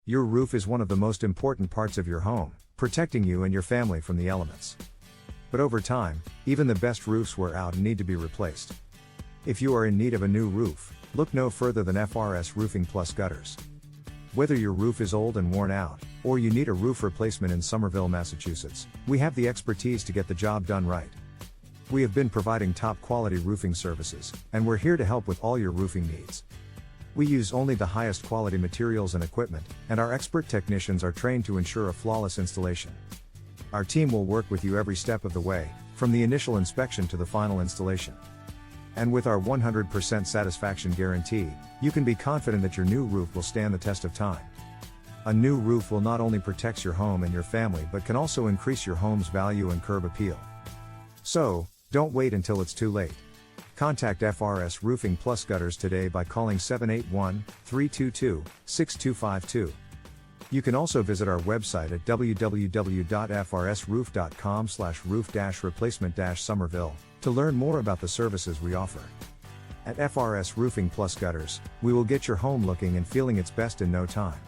Your roof is one of the most important parts of your home, protecting you and your family from the elements. But over time, even the best roofs wear out and need to be replaced. If you are in need of a new roof, look no further than FRS Roofing Plus Gutters. Whether your roof is old and worn out, or you need a roof replacement in Somerville, Massachusetts, we have the expertise to get the job done right. We have been providing top quality roofing services, and we're here to help with all your roofing needs. We use only the highest quality materials and equipment, and our expert technicians are trained to ensure a flawless installation. Our team will work with you every step of the way, from the initial inspection to the final installation. And with our 100% satisfaction guarantee, you can be confident that your new roof will stand the test of time. A new roof will not only protect your home and your family but can also increase your home's value and curb appeal. So, don't wait until it's too late. Contact FRS Roofing Plus Gutters today by calling 781-322-6252. You can also visit our website at www.frsroof.com/roof-replacement-Somerville to learn more about the services we offer. At FRS Roofing Plus Gutters, we will get your home looking and feeling its best in no time.